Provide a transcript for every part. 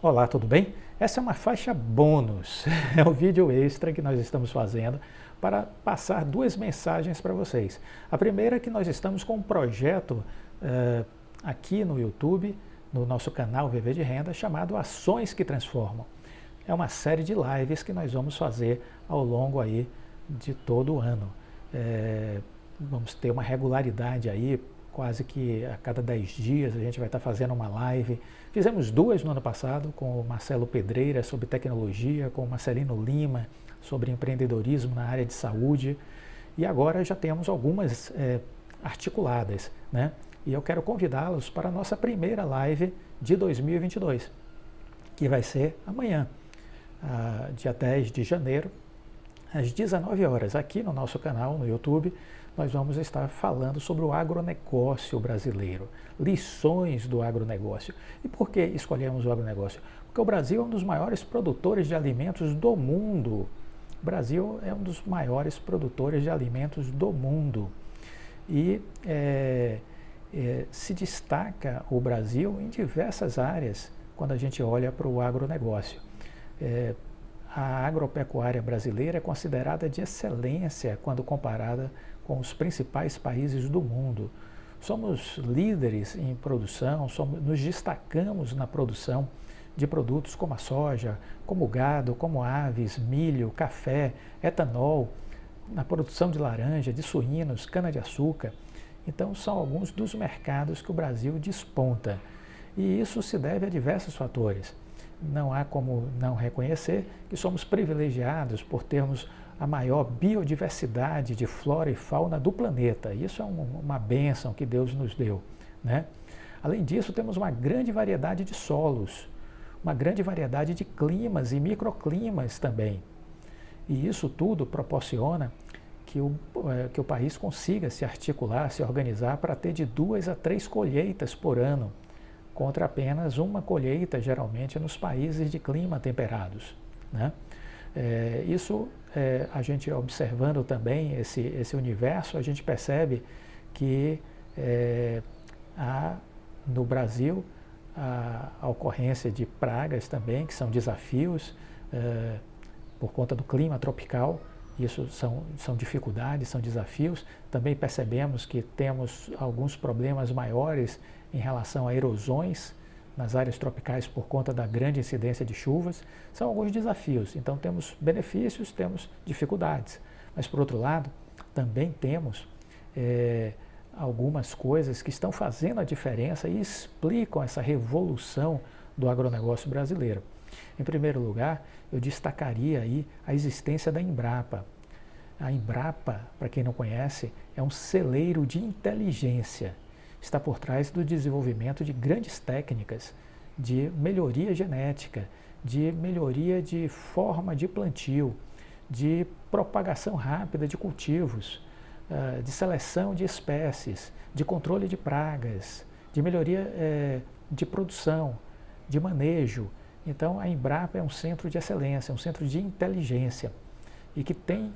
Olá, tudo bem? Essa é uma faixa bônus, é um vídeo extra que nós estamos fazendo para passar duas mensagens para vocês. A primeira é que nós estamos com um projeto aqui no YouTube, no nosso canal VV de Renda, chamado Ações que Transformam. É uma série de lives que nós vamos fazer ao longo aí de todo o ano. Vamos ter uma regularidade aí, quase que a cada 10 dias a gente vai estar fazendo uma live. Fizemos duas no ano passado com o Marcelo Pedreira sobre tecnologia, com o Marcelino Lima sobre empreendedorismo na área de saúde, e agora já temos algumas articuladas, né? E eu quero convidá-los para a nossa primeira live de 2022, que vai ser amanhã, dia 10 de janeiro, às 19 horas, aqui no nosso canal, no YouTube. Nós vamos estar falando sobre o agronegócio brasileiro, lições do agronegócio. E por que escolhemos o agronegócio? Porque o Brasil é um dos maiores produtores de alimentos do mundo. O Brasil é um dos maiores produtores de alimentos do mundo. E se destaca o Brasil em diversas áreas quando a gente olha para o agronegócio. A agropecuária brasileira é considerada de excelência quando comparada com os principais países do mundo. Somos líderes em produção, nos destacamos na produção de produtos como a soja, como gado, como aves, milho, café, etanol, na produção de laranja, de suínos, cana-de-açúcar. Então, são alguns dos mercados que o Brasil desponta. E isso se deve a diversos fatores. Não há como não reconhecer que somos privilegiados por termos a maior biodiversidade de flora e fauna do planeta. Isso é uma bênção que Deus nos deu, né? Além disso, temos uma grande variedade de solos, uma grande variedade de climas e microclimas também. E isso tudo proporciona que o país consiga se articular, se organizar para ter de 2 a 3 colheitas por ano, contra apenas uma colheita, geralmente, nos países de clima temperados, né? A gente observando também esse universo, a gente percebe que há no Brasil a ocorrência de pragas também, que são desafios por conta do clima tropical. Isso são dificuldades, são desafios. Também percebemos que temos alguns problemas maiores em relação a erosões nas áreas tropicais por conta da grande incidência de chuvas. São alguns desafios. Então temos benefícios, temos dificuldades. Mas por outro lado, também temos algumas coisas que estão fazendo a diferença e explicam essa revolução do agronegócio brasileiro. Em primeiro lugar, eu destacaria aí a existência da Embrapa. A Embrapa, para quem não conhece, é um celeiro de inteligência. Está por trás do desenvolvimento de grandes técnicas de melhoria genética, de melhoria de forma de plantio, de propagação rápida de cultivos, de seleção de espécies, de controle de pragas, de melhoria de produção, de manejo. Então, a Embrapa é um centro de excelência, um centro de inteligência e que tem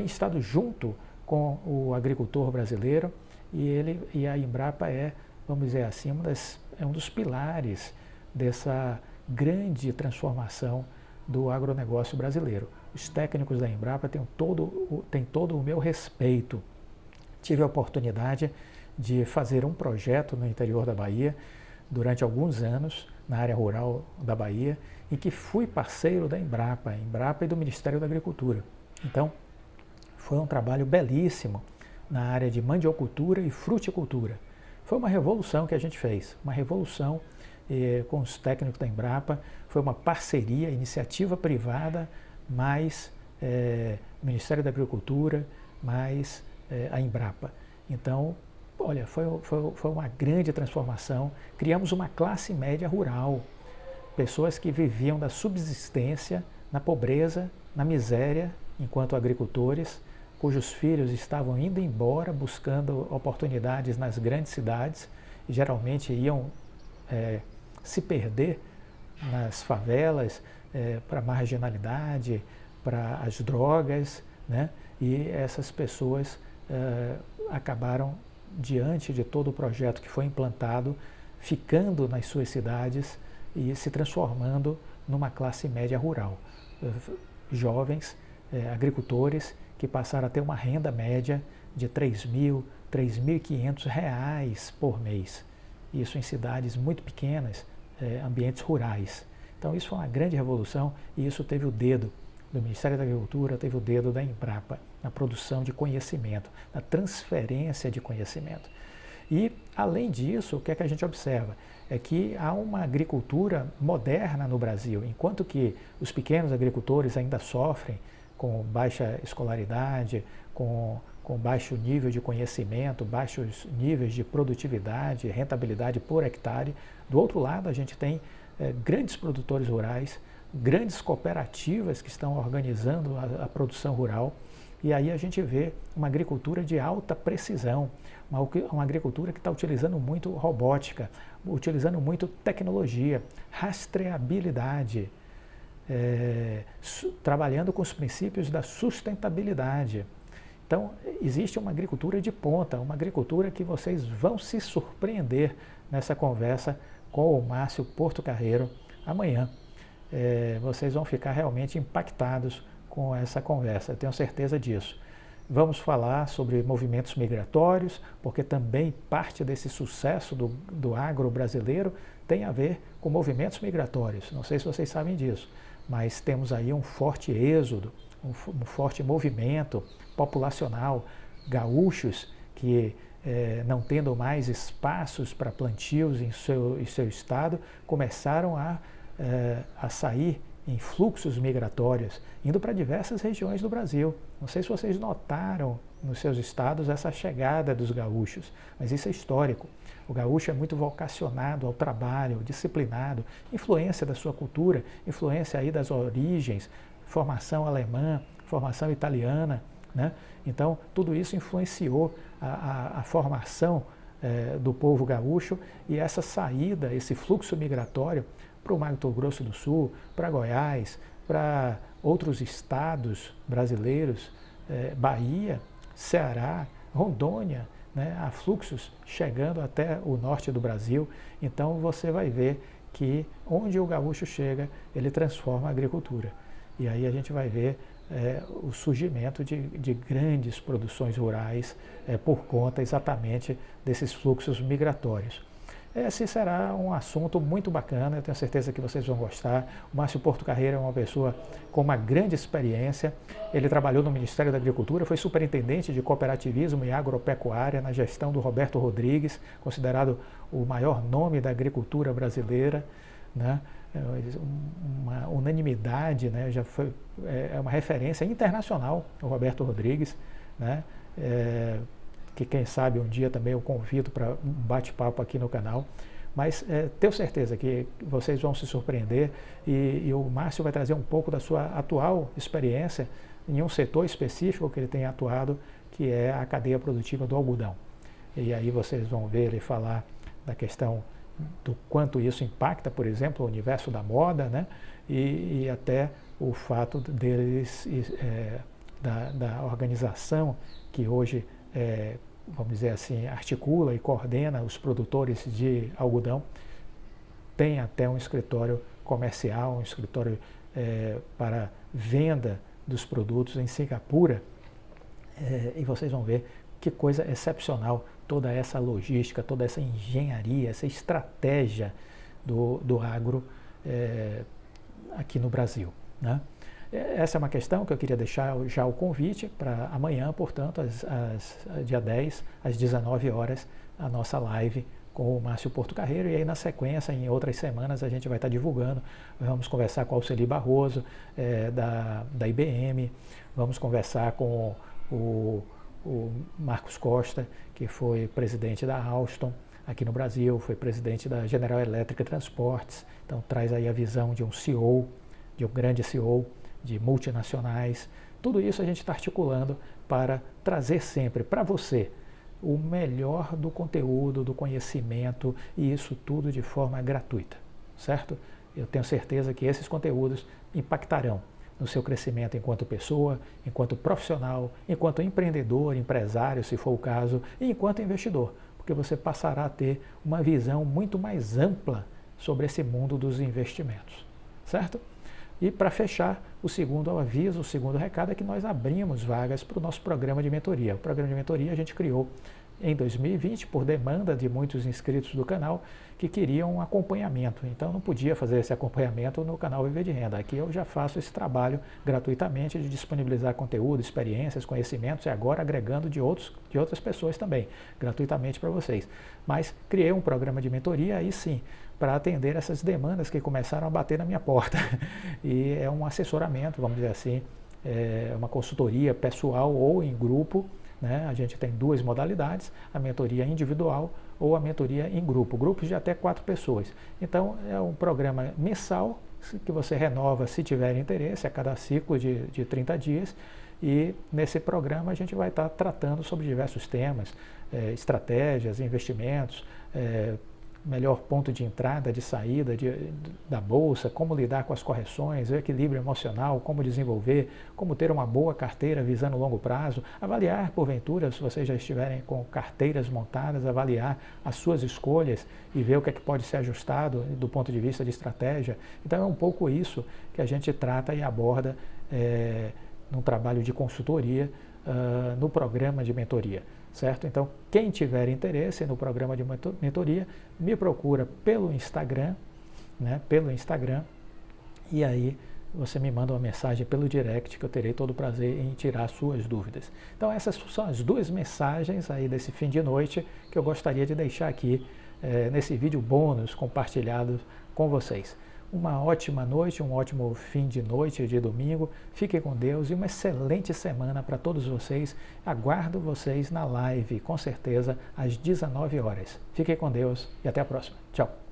estado junto com o agricultor brasileiro, e a Embrapa vamos dizer assim, um dos pilares dessa grande transformação do agronegócio brasileiro. Os técnicos da Embrapa têm todo o meu respeito. Tive a oportunidade de fazer um projeto no interior da Bahia durante alguns anos, na área rural da Bahia, em que fui parceiro da Embrapa e do Ministério da Agricultura. Então, foi um trabalho belíssimo na área de mandiocultura e fruticultura. Foi uma revolução que a gente fez, uma revolução com os técnicos da Embrapa. Foi uma parceria, iniciativa privada, mais Ministério da Agricultura, mais a Embrapa. Então, olha, foi uma grande transformação. Criamos uma classe média rural, pessoas que viviam da subsistência, na pobreza, na miséria, enquanto agricultores, cujos filhos estavam indo embora buscando oportunidades nas grandes cidades e geralmente iam se perder nas favelas, para a marginalidade, para as drogas, né? E essas pessoas acabaram, diante de todo o projeto que foi implantado, ficando nas suas cidades e se transformando numa classe média rural. Jovens agricultores que passaram a ter uma renda média de R$ 3.500 por mês. Isso em cidades muito pequenas, ambientes rurais. Então isso foi uma grande revolução e isso teve o dedo do Ministério da Agricultura, teve o dedo da Embrapa na produção de conhecimento, na transferência de conhecimento. E, além disso, o que é que a gente observa? É que há uma agricultura moderna no Brasil, enquanto que os pequenos agricultores ainda sofrem com baixa escolaridade, com baixo nível de conhecimento, baixos níveis de produtividade, rentabilidade por hectare. Do outro lado, a gente tem grandes produtores rurais, grandes cooperativas que estão organizando a produção rural, e aí a gente vê uma agricultura de alta precisão, uma agricultura que está utilizando muito robótica, utilizando muito tecnologia, rastreabilidade, trabalhando com os princípios da sustentabilidade. Então, existe uma agricultura de ponta, uma agricultura que vocês vão se surpreender nessa conversa com o Márcio Portocarreiro amanhã. Vocês vão ficar realmente impactados com essa conversa, eu tenho certeza disso. Vamos falar sobre movimentos migratórios, porque também parte desse sucesso do agro brasileiro tem a ver com movimentos migratórios. Não sei se vocês sabem disso, mas temos aí um forte êxodo, um forte movimento populacional, gaúchos que não tendo mais espaços para plantios em seu estado, começaram a sair em fluxos migratórios, indo para diversas regiões do Brasil. Não sei se vocês notaram nos seus estados essa chegada dos gaúchos, mas isso é histórico. O gaúcho é muito vocacionado ao trabalho, disciplinado, influência da sua cultura, influência aí das origens, formação alemã, formação italiana, né? Então, tudo isso influenciou a formação do povo gaúcho e essa saída, esse fluxo migratório para o Mato Grosso do Sul, para Goiás, para outros estados brasileiros, Bahia, Ceará, Rondônia, né? Há fluxos chegando até o norte do Brasil. Então você vai ver que onde o gaúcho chega, ele transforma a agricultura. E aí a gente vai ver o surgimento de grandes produções rurais por conta exatamente desses fluxos migratórios. Esse será um assunto muito bacana, eu tenho certeza que vocês vão gostar. O Márcio Portocarreiro é uma pessoa com uma grande experiência. Ele trabalhou no Ministério da Agricultura, foi superintendente de cooperativismo e agropecuária na gestão do Roberto Rodrigues, considerado o maior nome da agricultura brasileira, né? Uma unanimidade, né? Já foi uma referência internacional, o Roberto Rodrigues, né? Que quem sabe um dia também eu convido para um bate-papo aqui no canal, mas tenho certeza que vocês vão se surpreender e o Márcio vai trazer um pouco da sua atual experiência em um setor específico que ele tem atuado, que é a cadeia produtiva do algodão. E aí vocês vão ver ele falar da questão do quanto isso impacta, por exemplo, o universo da moda, né? E até o fato deles, da organização que hoje vamos dizer assim, articula e coordena os produtores de algodão, tem até um escritório comercial, um escritório para venda dos produtos em Singapura, e vocês vão ver que coisa excepcional toda essa logística, toda essa engenharia, essa estratégia do agro aqui no Brasil, né? Essa é uma questão que eu queria deixar já o convite para amanhã, portanto, dia 10, às 19 horas, a nossa live com o Márcio Portocarreiro. E aí, na sequência, em outras semanas, a gente vai estar divulgando. Vamos conversar com a Alceli Barroso, da IBM, vamos conversar com o Marcos Costa, que foi presidente da Alstom aqui no Brasil, foi presidente da General Electric Transportes. Então, traz aí a visão de um CEO, de um grande CEO, de multinacionais. Tudo isso a gente está articulando para trazer sempre para você o melhor do conteúdo, do conhecimento, e isso tudo de forma gratuita, certo? Eu tenho certeza que esses conteúdos impactarão no seu crescimento enquanto pessoa, enquanto profissional, enquanto empreendedor, empresário, se for o caso, e enquanto investidor, porque você passará a ter uma visão muito mais ampla sobre esse mundo dos investimentos, certo? E para fechar, o segundo aviso, o segundo recado é que nós abrimos vagas para o nosso programa de mentoria. O programa de mentoria a gente criou em 2020 por demanda de muitos inscritos do canal que queriam um acompanhamento. Então não podia fazer esse acompanhamento no canal Viver de Renda. Aqui eu já faço esse trabalho gratuitamente de disponibilizar conteúdo, experiências, conhecimentos e agora agregando de outras pessoas também, gratuitamente para vocês. Mas criei um programa de mentoria aí sim, para atender essas demandas que começaram a bater na minha porta. E é um assessoramento, vamos dizer assim, é uma consultoria pessoal ou em grupo, né? A gente tem duas modalidades, a mentoria individual ou a mentoria em grupo, grupos de até 4 pessoas. Então é um programa mensal que você renova se tiver interesse, a cada ciclo de 30 dias. E nesse programa a gente vai estar tratando sobre diversos temas, estratégias, investimentos, melhor ponto de entrada, de saída da bolsa, como lidar com as correções, o equilíbrio emocional, como desenvolver, como ter uma boa carteira visando o longo prazo, avaliar, porventura, se vocês já estiverem com carteiras montadas, avaliar as suas escolhas e ver o que é que pode ser ajustado do ponto de vista de estratégia. Então é um pouco isso que a gente trata e aborda num trabalho de consultoria, no programa de mentoria. Certo? Então, quem tiver interesse no programa de mentoria, me procura pelo Instagram, né? Pelo Instagram, e aí você me manda uma mensagem pelo direct que eu terei todo o prazer em tirar suas dúvidas. Então, essas são as 2 mensagens aí desse fim de noite que eu gostaria de deixar aqui nesse vídeo bônus compartilhado com vocês. Uma ótima noite, um ótimo fim de noite de domingo. Fiquem com Deus e uma excelente semana para todos vocês. Aguardo vocês na live, com certeza, às 19 horas. Fiquem com Deus e até a próxima. Tchau.